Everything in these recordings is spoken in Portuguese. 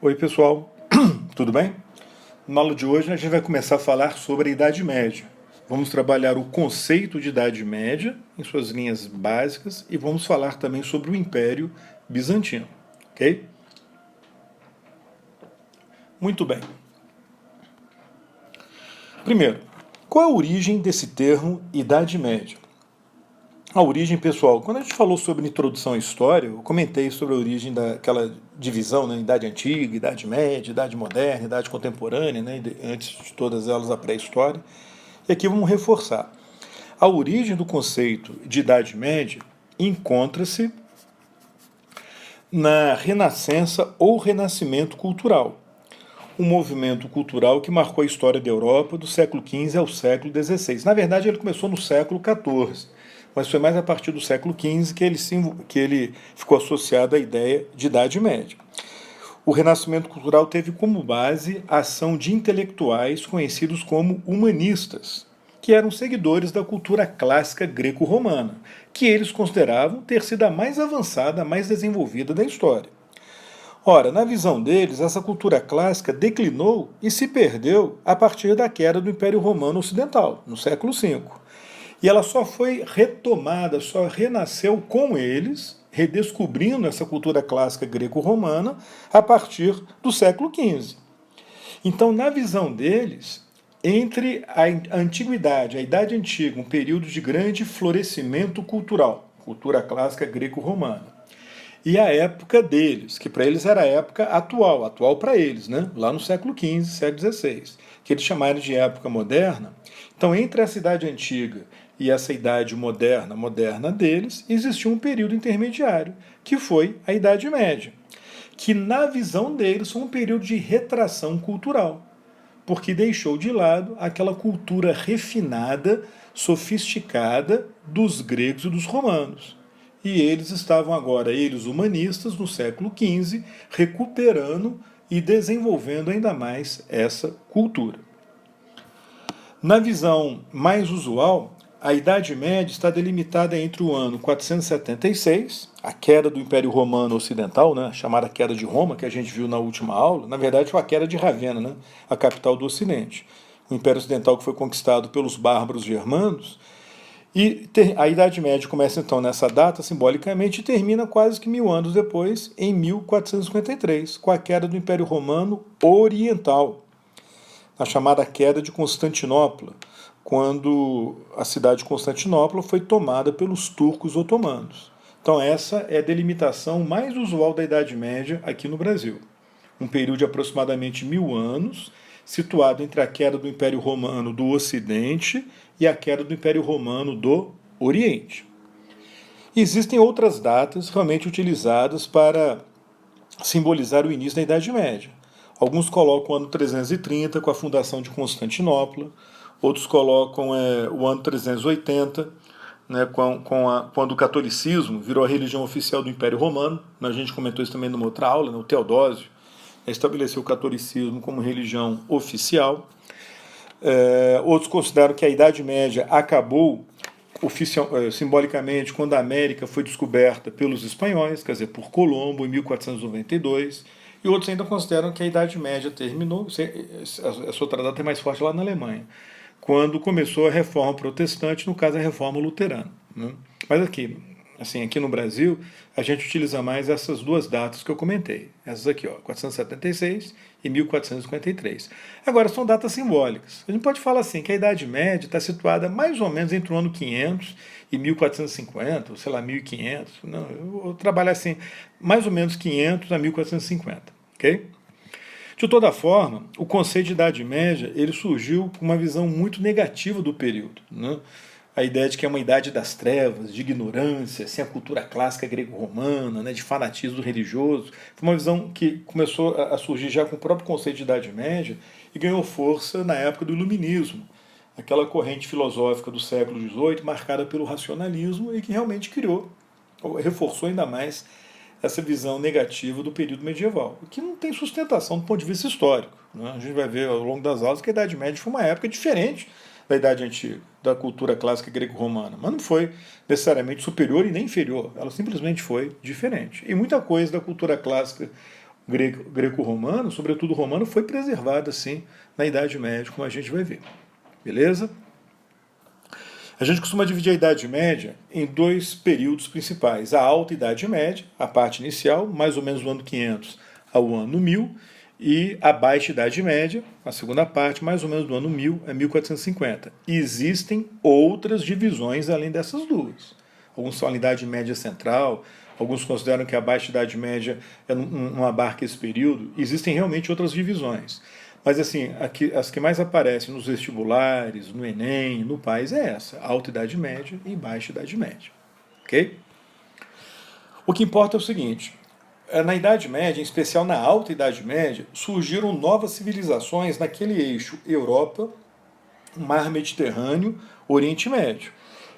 Oi, pessoal, tudo bem? Na aula de hoje a gente vai começar a falar sobre a Idade Média. Vamos trabalhar o conceito de Idade Média em suas linhas básicas e vamos falar também sobre o Império Bizantino, ok? Muito bem. Primeiro, qual é a origem desse termo Idade Média? A origem, pessoal, quando a gente falou sobre introdução à história, eu comentei sobre a origem daquela divisão, né, Idade Antiga, Idade Média, Idade Moderna, Idade Contemporânea, né, antes de todas elas a pré-história. E aqui vamos reforçar. A origem do conceito de Idade Média encontra-se na Renascença ou Renascimento cultural, um movimento cultural que marcou a história da Europa do século XV ao século XVI. Na verdade, ele começou no século XIV, mas foi mais a partir do século XV que ele ficou associado à ideia de Idade Média. O Renascimento cultural teve como base a ação de intelectuais conhecidos como humanistas, que eram seguidores da cultura clássica greco-romana, que eles consideravam ter sido a mais avançada, a mais desenvolvida da história. Ora, na visão deles, essa cultura clássica declinou e se perdeu a partir da queda do Império Romano Ocidental, no século V. E ela só foi retomada, só renasceu com eles, redescobrindo essa cultura clássica greco-romana, a partir do século XV. Então, na visão deles, entre a antiguidade, a Idade Antiga, um período de grande florescimento cultural, cultura clássica greco-romana, e a época deles, que para eles era a época atual para eles, né? Lá no século XV, século XVI, que eles chamaram de época moderna. Então, entre essa idade antiga e essa idade moderna deles, existiu um período intermediário, que foi a Idade Média, que na visão deles foi um período de retração cultural, porque deixou de lado aquela cultura refinada, sofisticada dos gregos e dos romanos. E eles estavam agora, eles humanistas, no século XV, recuperando e desenvolvendo ainda mais essa cultura. Na visão mais usual, a Idade Média está delimitada entre o ano 476, a queda do Império Romano Ocidental, né, a chamada queda de Roma, que a gente viu na última aula, na verdade foi a queda de Ravenna, né, a capital do Ocidente. O Império Ocidental que foi conquistado pelos bárbaros germanos. E a Idade Média começa então nessa data, simbolicamente, e termina quase que 1000 anos depois, em 1453, com a queda do Império Romano Oriental, a chamada queda de Constantinopla, quando a cidade de Constantinopla foi tomada pelos turcos otomanos. Então essa é a delimitação mais usual da Idade Média aqui no Brasil. Um período de aproximadamente 1000 anos, situado entre a queda do Império Romano do Ocidente e a queda do Império Romano do Oriente. Existem outras datas realmente utilizadas para simbolizar o início da Idade Média. Alguns colocam o ano 330 com a fundação de Constantinopla, outros colocam o ano 380, né, quando o catolicismo virou a religião oficial do Império Romano. A gente comentou isso também numa outra aula, né, o Teodósio estabeleceu o catolicismo como religião oficial. Outros consideram que a Idade Média acabou simbolicamente quando a América foi descoberta pelos espanhóis, quer dizer, por Colombo, em 1492, e outros ainda consideram que a Idade Média terminou, essa outra data é mais forte lá na Alemanha, quando começou a Reforma Protestante, no caso a Reforma Luterana. Né? Mas aqui no Brasil, a gente utiliza mais essas duas datas que eu comentei. Essas aqui, 476 e 1453. Agora, são datas simbólicas. A gente pode falar assim, que a Idade Média está situada mais ou menos entre o ano 500 e 1450, ou sei lá, 1500. Não, eu vou trabalhar assim, mais ou menos 500 a 1450, ok? De toda forma, o conceito de Idade Média ele surgiu com uma visão muito negativa do período, né? A ideia de que é uma idade das trevas, de ignorância, sem a cultura clássica grego-romana, né, de fanatismo religioso. Foi uma visão que começou a surgir já com o próprio conceito de Idade Média e ganhou força na época do Iluminismo, aquela corrente filosófica do século XVIII marcada pelo racionalismo e que realmente reforçou ainda mais essa visão negativa do período medieval, que não tem sustentação do ponto de vista histórico. Né? A gente vai ver ao longo das aulas que a Idade Média foi uma época diferente da Idade Antiga, da cultura clássica greco-romana, mas não foi necessariamente superior e nem inferior, ela simplesmente foi diferente. E muita coisa da cultura clássica greco-romano, sobretudo romano, foi preservada assim na Idade Média, como a gente vai ver. Beleza? A gente costuma dividir a Idade Média em dois períodos principais. A Alta Idade Média, a parte inicial, mais ou menos do ano 500 ao ano 1000, e a Baixa Idade Média, a segunda parte, mais ou menos do ano 1000 a 1450. E existem outras divisões além dessas duas. Alguns falam Idade Média Central, alguns consideram que a Baixa Idade Média não abarca esse período. Existem realmente outras divisões. Mas assim, as que mais aparecem nos vestibulares, no Enem, no PAS é essa, Alta Idade Média e Baixa Idade Média. Ok? O que importa é o seguinte, na Idade Média, em especial na Alta Idade Média, surgiram novas civilizações naquele eixo Europa, Mar Mediterrâneo, Oriente Médio.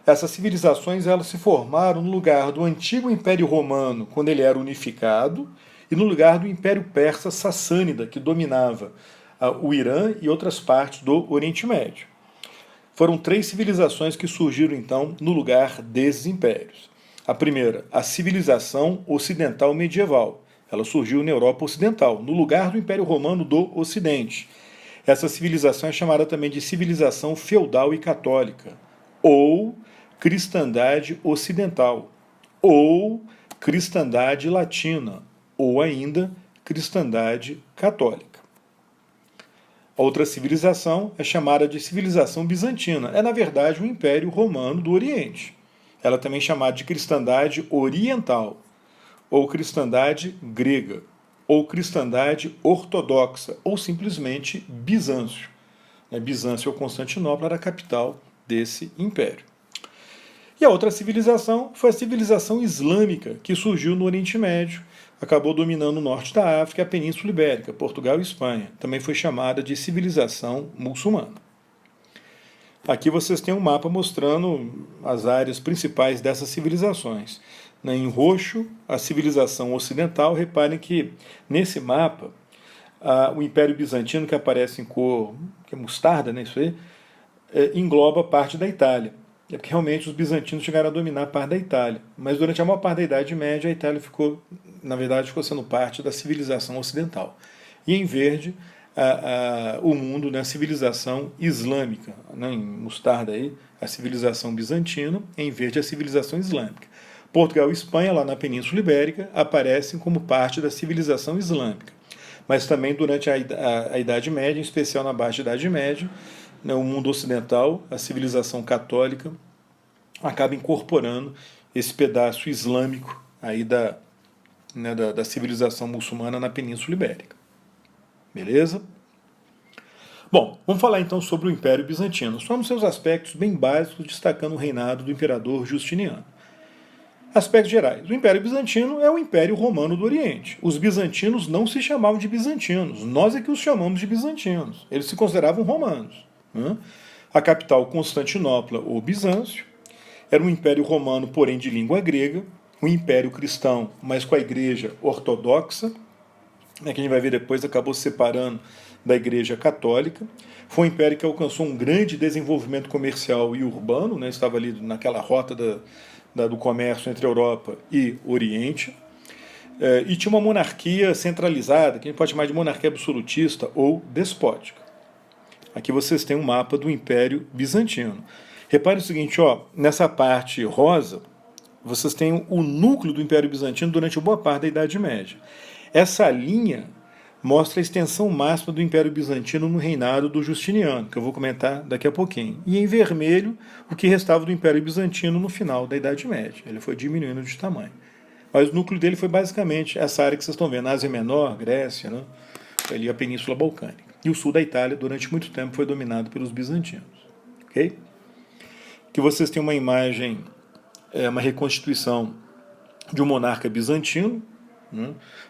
Essas civilizações elas se formaram no lugar do antigo Império Romano, quando ele era unificado, e no lugar do Império Persa Sassânida, que dominava o Irã e outras partes do Oriente Médio. Foram três civilizações que surgiram, então, no lugar desses impérios. A primeira, a civilização ocidental medieval. Ela surgiu na Europa Ocidental, no lugar do Império Romano do Ocidente. Essa civilização é chamada também de civilização feudal e católica, ou cristandade ocidental, ou cristandade latina, ou ainda cristandade católica. Outra civilização é chamada de civilização bizantina. É, na verdade, o Império Romano do Oriente. Ela também é chamada de cristandade oriental, ou cristandade grega, ou cristandade ortodoxa, ou simplesmente Bizâncio. Bizâncio ou Constantinopla era a capital desse império. E a outra civilização foi a civilização islâmica, que surgiu no Oriente Médio, acabou dominando o norte da África e a Península Ibérica, Portugal e Espanha. Também foi chamada de civilização muçulmana. Aqui vocês têm um mapa mostrando as áreas principais dessas civilizações. Em roxo, a civilização ocidental. Reparem que nesse mapa, o Império Bizantino, que aparece em cor que é mostarda, isso aí, engloba parte da Itália. É porque realmente os bizantinos chegaram a dominar parte da Itália. Mas durante a maior parte da Idade Média, a Itália ficou, na verdade, ficou sendo parte da civilização ocidental. E em verde, o mundo, a civilização islâmica. Em mostarda aí, a civilização bizantina, em verde, a civilização islâmica. Portugal e Espanha, lá na Península Ibérica, aparecem como parte da civilização islâmica. Mas também durante a Idade Média, em especial na Baixa Idade Média, o mundo ocidental, a civilização católica, acaba incorporando esse pedaço islâmico aí da civilização muçulmana na Península Ibérica. Beleza? Bom, vamos falar então sobre o Império Bizantino, só nos seus aspectos bem básicos, destacando o reinado do imperador Justiniano. Aspectos gerais. O Império Bizantino é o Império Romano do Oriente. Os bizantinos não se chamavam de bizantinos, nós é que os chamamos de bizantinos. Eles se consideravam romanos. A capital, Constantinopla ou Bizâncio, era um império romano, porém de língua grega, um império cristão, mas com a igreja ortodoxa, que a gente vai ver depois, acabou se separando da igreja católica. Foi um império que alcançou um grande desenvolvimento comercial e urbano, estava ali naquela rota do comércio entre Europa e Oriente, e tinha uma monarquia centralizada, que a gente pode chamar de monarquia absolutista ou despótica. Aqui vocês têm um mapa do Império Bizantino. Repare o seguinte, nessa parte rosa, vocês têm o núcleo do Império Bizantino durante boa parte da Idade Média. Essa linha mostra a extensão máxima do Império Bizantino no reinado do Justiniano, que eu vou comentar daqui a pouquinho. E em vermelho, o que restava do Império Bizantino no final da Idade Média. Ele foi diminuindo de tamanho. Mas o núcleo dele foi basicamente essa área que vocês estão vendo, Ásia Menor, Grécia, ali a Península Balcânica. E o sul da Itália, durante muito tempo, foi dominado pelos bizantinos. Ok? Aqui vocês têm uma imagem, uma reconstituição de um monarca bizantino,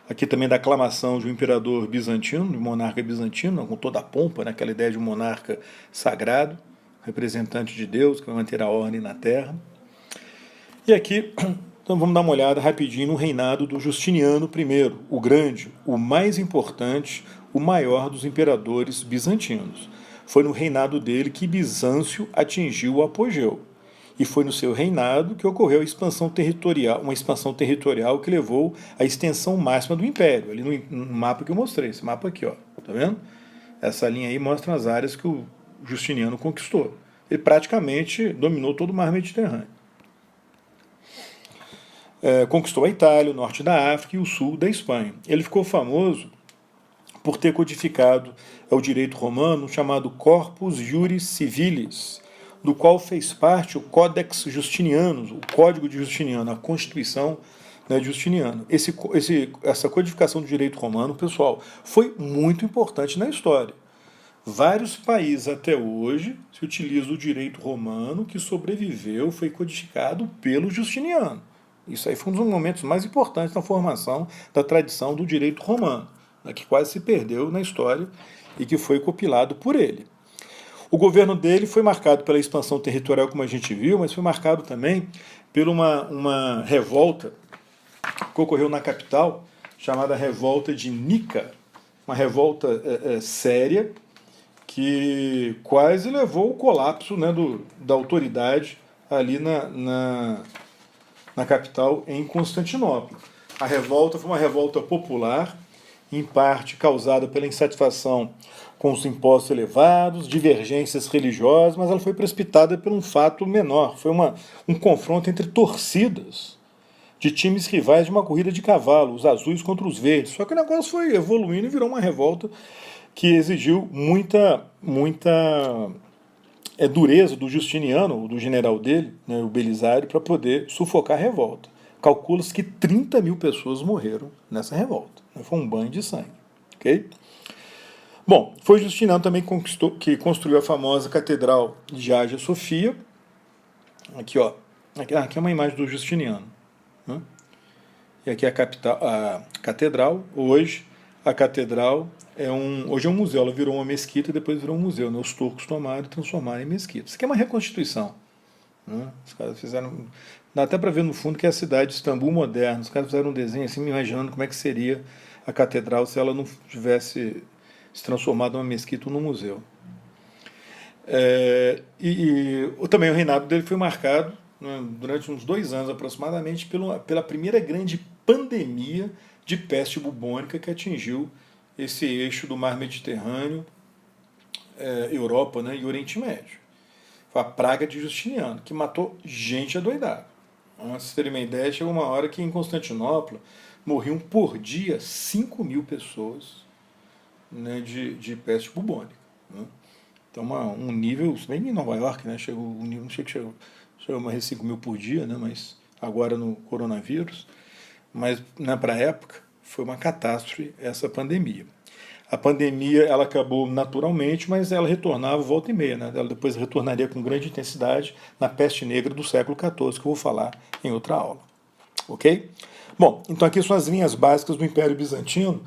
aqui também da aclamação de um imperador bizantino, de um monarca bizantino, com toda a pompa, aquela ideia de um monarca sagrado, representante de Deus, que vai manter a ordem na terra. E aqui, então vamos dar uma olhada rapidinho no reinado do Justiniano I, o grande, o mais importante, o maior dos imperadores bizantinos. Foi no reinado dele que Bizâncio atingiu o apogeu. E foi no seu reinado que ocorreu a expansão territorial, uma expansão territorial que levou à extensão máxima do império. Ali no mapa que eu mostrei, esse mapa aqui, ó, tá vendo? Essa linha aí mostra as áreas que o Justiniano conquistou. Ele praticamente dominou todo o mar Mediterrâneo. Conquistou a Itália, o norte da África e o sul da Espanha. Ele ficou famoso por ter codificado o direito romano chamado Corpus Juris Civilis, do qual fez parte o Codex Justinianus, o Código de Justiniano, a Constituição, né, de Justiniano. Essa codificação do direito romano, pessoal, foi muito importante na história. Vários países até hoje se utilizam o direito romano que sobreviveu, foi codificado pelo Justiniano. Isso aí foi um dos momentos mais importantes na formação da tradição do direito romano, né, que quase se perdeu na história e que foi compilado por ele. O governo dele foi marcado pela expansão territorial, como a gente viu, mas foi marcado também por uma revolta que ocorreu na capital, chamada Revolta de Nica, uma revolta séria, que quase levou ao colapso, né, da autoridade ali na capital, em Constantinopla. A revolta foi uma revolta popular, em parte causada pela insatisfação com os impostos elevados, divergências religiosas, mas ela foi precipitada por um fato menor. Foi um confronto entre torcidas de times rivais de uma corrida de cavalo, os azuis contra os verdes. Só que o negócio foi evoluindo e virou uma revolta que exigiu muita dureza do Justiniano, do general dele, né, o Belisário, para poder sufocar a revolta. Calcula-se que 30 mil pessoas morreram nessa revolta. Foi um banho de sangue. Okay? Bom, foi Justiniano também que construiu a famosa Catedral de Hagia Sofia. Aqui, ó. Aqui é uma imagem do Justiniano. Né? E aqui é a catedral. Hoje, a catedral hoje é um museu. Ela virou uma mesquita e depois virou um museu. Né? Os turcos tomaram e transformaram em mesquita. Isso aqui é uma reconstituição. Né? Os caras fizeram... Dá até para ver no fundo que é a cidade de Istambul moderna. Os caras fizeram um desenho assim, me imaginando como é que seria a catedral se ela não tivesse se transformado numa mesquita ou num museu. Também o reinado dele foi marcado, né, durante uns 2 anos aproximadamente pela primeira grande pandemia de peste bubônica que atingiu esse eixo do mar Mediterrâneo, Europa, né, e Oriente Médio. Foi a praga de Justiniano, que matou gente adoidada. Para vocês terem uma ideia, chegou uma hora que em Constantinopla morriam por dia 5 mil pessoas, né, de peste bubônica. Né? Então, um nível, se bem em Nova York, né, não sei que chegou a morrer 5 mil por dia, né, mas agora no coronavírus, mas para a época foi uma catástrofe essa pandemia. A pandemia ela acabou naturalmente, mas ela retornava volta e meia. Né? Ela depois retornaria com grande intensidade na peste negra do século XIV, que eu vou falar em outra aula. Ok? Bom, então aqui são as linhas básicas do Império Bizantino.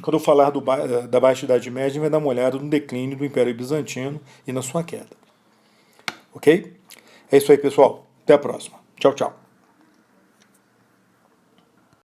Quando eu falar da Baixa Idade Média, a gente vai dar uma olhada no declínio do Império Bizantino e na sua queda. Ok? É isso aí, pessoal. Até a próxima. Tchau, tchau.